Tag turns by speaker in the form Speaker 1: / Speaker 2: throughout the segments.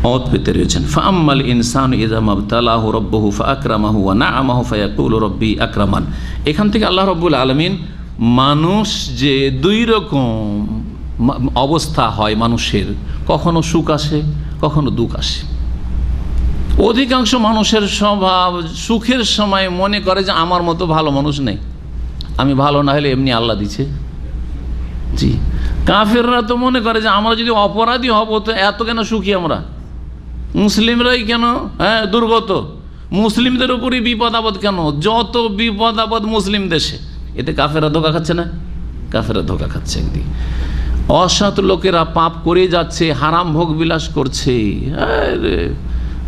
Speaker 1: মত পেতে রয়েছেন। ফাআম্মাল ইনসানু ইযা মাবতালাহু রাব্বুহু ফাআকরামাহু ওয়া না'আমাহু ফায়াকুলু রাব্বি আকরামান। এখান থেকে আল্লাহ রাব্বুল আলামিন মানুষ যে দুই রকম অবস্থা হয় মানুষের, কখনো সুখ আসে কখনো দুঃখ আসে। অধিকাংশ মানুষের স্বভাব সুখের সময় মনে করে যে আমার মতো ভালো মানুষ নেই, আমি ভালো না হলে এমনি আল্লাহ দিছে। জি, কাফেররা তো মনে করে যে আমরা যদি অপরাধী হব তো এত কেন সুখী আমরা, মুসলিমরাই কেন দুর্গত, মুসলিমদের উপরই বিপদ আপদ কেন, যত বিপদ আপদ মুসলিম দেশে। এতে কাফেররা ধোকা খাচ্ছে না? কাফেররা ধোকা খাচ্ছে। একদিকে অসৎ লোকেরা পাপ করে যাচ্ছে, হারাম ভোগ বিলাস করছে।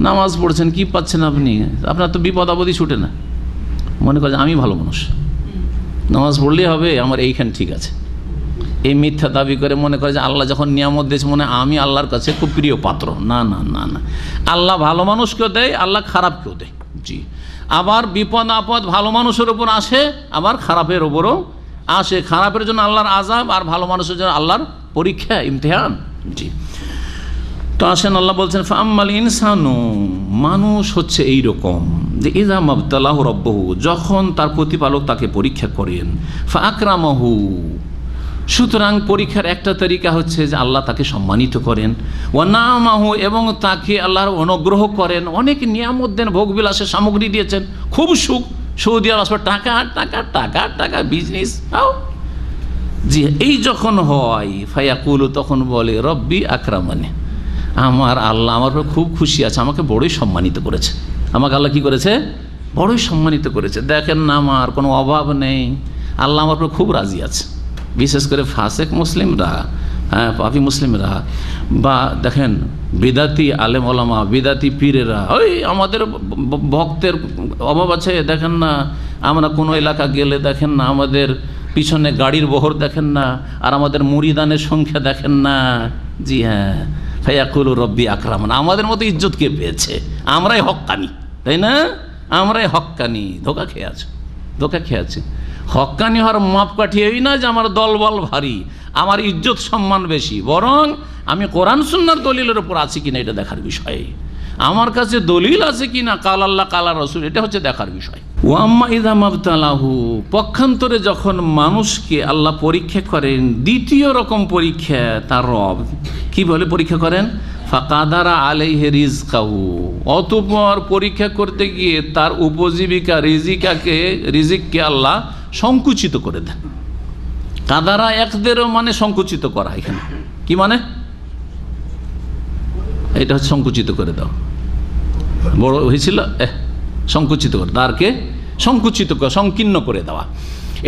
Speaker 1: নামাজ পড়ছেন, কি পাচ্ছেন আপনি? আপনার তো বিপদ আপদই ছুটে না। মনে করে আমি ভালো মানুষ, নামাজ পড়লেই হবে, আমার এইখান ঠিক আছে। এই মিথ্যা দাবি করে মনে করে যে আল্লাহ যখন নিয়ামত দিয়েছে মনে আমি আল্লাহর কাছে খুব প্রিয় পাত্র। না না না না, আল্লাহ ভালো মানুষকেও দেয়, আল্লাহ খারাপকেও দেয়। জি, আবার বিপদ আপদ ভালো মানুষের উপর আসে, আবার খারাপের উপরও আসে। খারাপের জন্য আল্লাহর আযাব, আর ভালো মানুষের জন্য আল্লাহর পরীক্ষা, ইমতিহান। জি, তো আসেন আল্লাহ বলছেন ফাআম্মাল ইনসানু, মানুষ হচ্ছে এইরকম যে ইযা মাবতালাহু রাব্বুহু, যখন তার প্রতিপালক তাকে পরীক্ষা করেন, ফাআকরামাহু, সুতরাং পরীক্ষার একটা তরিকা হচ্ছে যে আল্লাহ তাকে সম্মানিত করেন, ওয়া না'আমাহু, এবং তাকে আল্লাহর অনুগ্রহ করেন, অনেক নিয়ামত দেন, ভোগবিলাসের সামগ্রী দিয়েছেন, খুব সুখ, সৌদি আরব টাকা টাকা টাকা টাকা বিজনেস। জি, এই যখন হয় ফায়াকুলু, তখন বলে রব্বি আকরামানি, আমার আল্লাহ আমার উপর খুব খুশি আছে, আমাকে বড়ই সম্মানিত করেছে। আমাকে আল্লাহ কি করেছে? বড়ই সম্মানিত করেছে। দেখেন না, আমার কোনো অভাব নেই, আল্লাহ আমার উপর খুব রাজি আছে। বিশেষ করে ফাসেক মুসলিমরা, পাপী মুসলিমরা, বা দেখেন বিদাতি আলেম ওলামা, বিদাতি পীরেরা, ওই আমাদের ভক্তের অভাব আছে, দেখেন না আমরা কোনো এলাকা গেলে দেখেন না আমাদের পিছনে গাড়ির বহর দেখেন না, আর আমাদের মুরিদানের সংখ্যা দেখেন না। জি হ্যাঁ, ফায়াকুলু রব্বি আকরামান, আমাদের মতো ইজ্জত কে পেয়েছে? আমরাই হক্কানি, তাই না? আমরাই হক্কানি। ধোকা খেয়ে আছে, ধোকা খেয়ে আছে। হক্কানি হওয়ার মাপকাঠি এই না যে আমার দলবল ভারী, আমার ইজ্জত সম্মান বেশি, বরং আমি কোরআন সুন্নাহর দলিলের উপর আছি কিনা এটা দেখার বিষয়। আমার কাছে দলিল আছে কিনা, কাল আল্লাহ কাল রাসূল, এটা হচ্ছে দেখার বিষয়। ওয়া আম্মা ইযা মাবতালাহু, পক্ষান্তরে যখন মানুষকে আল্লাহ পরীক্ষা করেন, দ্বিতীয় রকম পরীক্ষা তার রব কি বলে পরীক্ষা করেন? ফাকাদারা আলাইহি রিজকাহু, অতঃপর পরীক্ষা করতে গিয়ে তার উপজীবিকা রিজিককে আল্লাহ সংকুচিত করে দেন। কাদারা একদেরও মানে সংকুচিত করা। এখানে কি মানে? এটা হচ্ছে সংকুচিত করে দাও, বড় হয়েছিল সংকুচিত করে, তারকে সংকুচিত করে, সংকীর্ণ করে দেওয়া,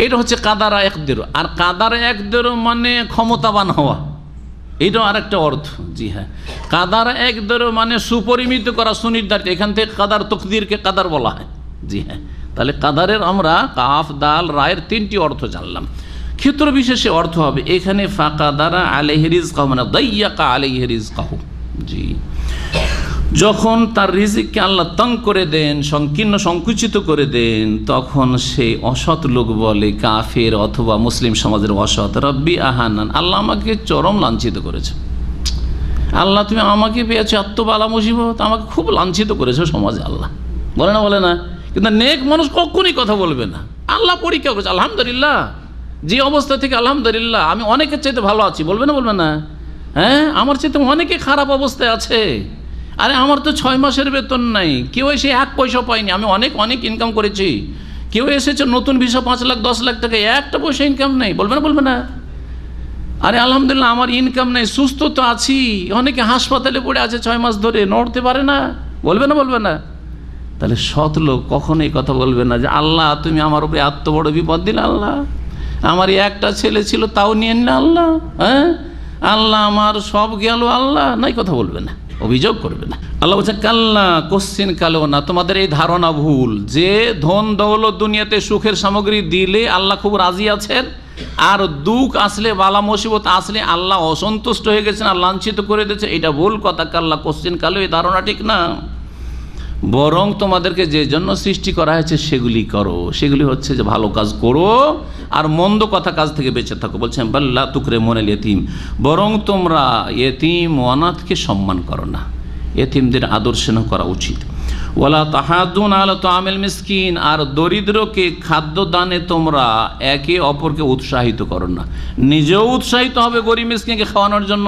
Speaker 1: এটা হচ্ছে কাদারা একদেরও। আর কাদারা একদেরও মানে ক্ষমতাবান হওয়া, এইটাও আরেকটা অর্থ। জি হ্যাঁ, কাদার একদেরও মানে সুপরিমিত করা, সুনির্ধারিত। এখান থেকে কাদার তকদিরকে কাদার বলা হয়। জি হ্যাঁ, তাহলে কাদারের আমরা কাফ দাল রায়ের তিনটি অর্থ জানলাম। ক্ষেত্র বিশেষে অর্থ হবে এখানে ফাকাদারা আলাইহি রিজকাহু, মানে দাইয়াকা আলাইহি রিজকাহু। জি, যখন তার রিজিককে আল্লাহ তং করে দেন, সংকীর্ণ সংকুচিত করে দেন, তখন সে অসৎ লোক বলে, কাফের অথবা মুসলিম সমাজের অসৎ, রব্বি আহানান, আল্লাহ আমাকে চরম লাঞ্ছিত করেছে। আল্লাহ তুমি আমাকে পেয়েছো এত বালা মুসিবত, আমাকে খুব লাঞ্ছিত করেছো সমাজে। আল্লাহ বলে না? বলে না? কিন্তু নেক মানুষ কখনই কথা বলবে না। আল্লাহ পরীক্ষা করেছে, আলহামদুলিল্লাহ, যে অবস্থা থেকে আলহামদুলিল্লাহ আমি অনেকের চাইতে ভালো আছি, বলবে না? বলবে না? হ্যাঁ, আমার চাইতে অনেকে খারাপ অবস্থায় আছে। আরে আমার তো 6 মাসের বেতন নাই, কেউ এসে 1 পয়সা পায়নি, আমি অনেক অনেক ইনকাম করেছি। কেউ এসেছে নতুন ভিসা 5 লাখ 10 লাখ টাকা, একটা পয়সা ইনকাম নেই, বলবে না? বলবে না? আরে আলহামদুলিল্লাহ আমার ইনকাম নেই, সুস্থ তো আছি। অনেকে হাসপাতালে পড়ে আছে 6 মাস ধরে, নড়তে পারে না, বলবে না? বলবে না? তাহলে সৎ লোক কখনো এই কথা বলবে না যে আল্লাহ তুমি আমার উপরে এত বড় বিপদ দিলে, আল্লাহ আমার একটা ছেলে ছিল তাও নিয়ে নিলে, আল্লাহ হ্যাঁ আল্লাহ আমার সব গেল, আল্লাহ নাই, কথা বলবে না, অভিযোগ করবে না। আল্লাহ বলছে কাল্লা, কোশ্চিন কালো না, তোমাদের এই ধারণা ভুল যে ধন দৌলত দুনিয়াতে সুখের সামগ্রী দিলে আল্লাহ খুব রাজি আছেন, আর দুঃখ আসলে বালা মুসিবত আসলে আল্লাহ অসন্তুষ্ট হয়ে গেছেন আর লাঞ্ছিত করে দিয়েছে, এটা ভুল কথা। কাল্লা, কোশ্চিন কালো, এই ধারণা ঠিক না। বরং তোমাদেরকে যে জন্য সৃষ্টি করা হয়েছে সেগুলি করো, সেগুলি হচ্ছে যে ভালো কাজ করো আর মন্দ কথা কাজ থেকে বেঁচে থাকো। বলছেন বাল্লা তুকরে মনে ইয়েতিম, বরং তোমরা ইয়েতিম অনাথকে সম্মান করো না। এতিমদের আদর স্নেহ করা উচিত। ওয়ালা তাহাদুন আলা তাআমিল মিসকিন, আর দরিদ্রকে খাদ্য দানে তোমরা একে অপরকে উৎসাহিত করো না। নিজেও উৎসাহিত হবে গরিব মিসকিনকে খাওয়ানোর জন্য।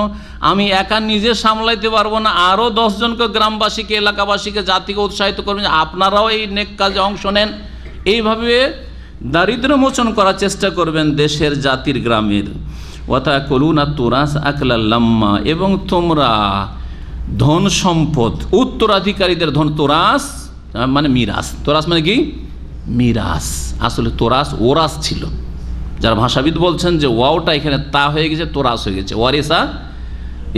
Speaker 1: আমি একা নিজে সামলাইতে পারবো না, আরও 10 জনকে, গ্রামবাসীকে, এলাকাবাসীকে, জাতিকে উৎসাহিত করবেন যে আপনারাও এই নেক কাজে অংশ নেন। এইভাবে দারিদ্র্য মোচন করার চেষ্টা করবেন দেশের, জাতির, গ্রামের। ওয়াতাকুলুনা তুরাস আকলাল লাম্মা, এবং তোমরা ধন সম্পদ, উত্তরাধিকারীদের ধন, তোরাস মানে মিরাস, তোরাস মানে কি মিরাস, আসলে তোরাস ওরাস ছিল। যারা ভাষাবিদ বলছেন যে ওয়াওটা এখানে তা হয়ে গেছে, তোরাস হয়ে গেছে, ওয়ারেসা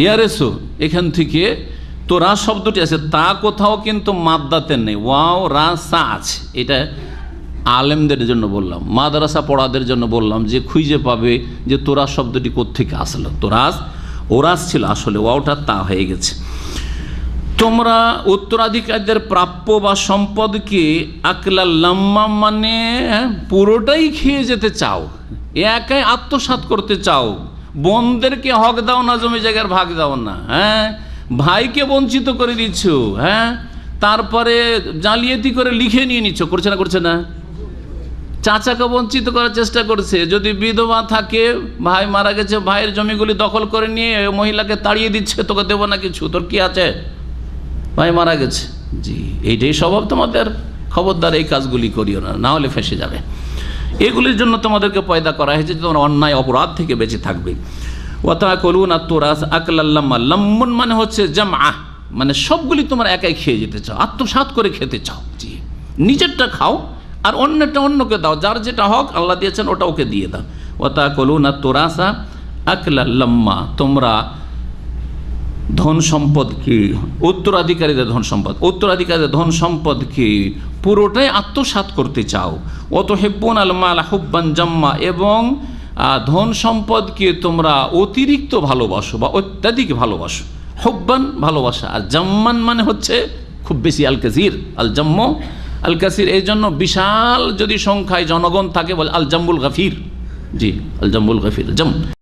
Speaker 1: ইয়ারেসু, এখান থেকে তোরাস শব্দটি আছে, তা কোথাও কিন্তু মাদ্দাতে নেই, ওয়াও রাসা আছে। এটা আলেমদের জন্য বললাম, মাদ্রাসা পড়াদের জন্য বললাম, যে খুঁজে পাবে যে তোরাস শব্দটি কোত্থেকে আসলো। তোরাস ওরাস ছিল, আসলে ওয়াওটা তা হয়ে গেছে। তোমরা উত্তরাধিকারীদের প্রাপ্য বা সম্পদকে আকলা লাম্মা মানে পুরোটাই খেয়ে যেতে চাও, একাই আত্মসাৎ করতে চাও। বোনদেরকে হক দাও না, জমি জায়গার ভাগ দাও না, হ্যাঁ, ভাইকে বঞ্চিত করে দিচ্ছ, হ্যাঁ, তারপরে জালিয়াতি করে লিখে নিয়ে নিচ্ছ, করছে না, করছে না, চাচাকে বঞ্চিত করার চেষ্টা করছে। যদি বিধবা থাকে, ভাই মারা গেছে, ভাইয়ের জমিগুলি দখল করে নিয়ে মহিলাকে তাড়িয়ে দিচ্ছে, তোকে দেবো না কিছু, তোর কি আছে, ভাই মারা গেছে। জি, এইটাই স্বভাব তোমাদের, খবরদার এই কাজগুলি করিও না, না হলে ফেঁসে যাবে। এগুলির জন্য তোমাদেরকে পয়দা করা হয়েছে, তোমরা অন্যায় অপরাধ থেকে বেঁচে থাকবে। ওয়াতাকুলুনা তুরাস আকলাল লাম্মা, লাম্মুন মানে হচ্ছে জামআ, মানে সবগুলি তোমরা একাই খেয়ে যেতে চাও, আত্মসাৎ করে খেতে চাও। জি, নিজেরটা খাও আর অন্যটা অন্যকে দাও, যার যেটা হক আল্লাহ দিয়েছেন ওটা ওকে দিয়ে দাও। ওয়াতাকুলুনা তুরাসা আকলাল লাম্মা, তোমরা ধন সম্পদকে, উত্তরাধিকারীদের ধন সম্পদ, উত্তরাধিকারীদের ধন সম্পদকে পুরোটাই আত্মসাৎ করতে চাও। ওয়াতুহিব্বুন আল মাল হুব্বান জাম্মা, এবং ধন সম্পদকে তোমরা অতিরিক্ত ভালোবাসো বা অত্যাধিক ভালোবাসো। হুব্বান ভালোবাসা, আর জাম্মান মানে হচ্ছে খুব বেশি, আল কাসির, আল জাম্ম আল কাসির। এই জন্য বিশাল যদি সংখ্যায় জনগণ থাকে বলে আল জাম্বুল গাফির। জি, আল জাম্বুল গাফির, জাম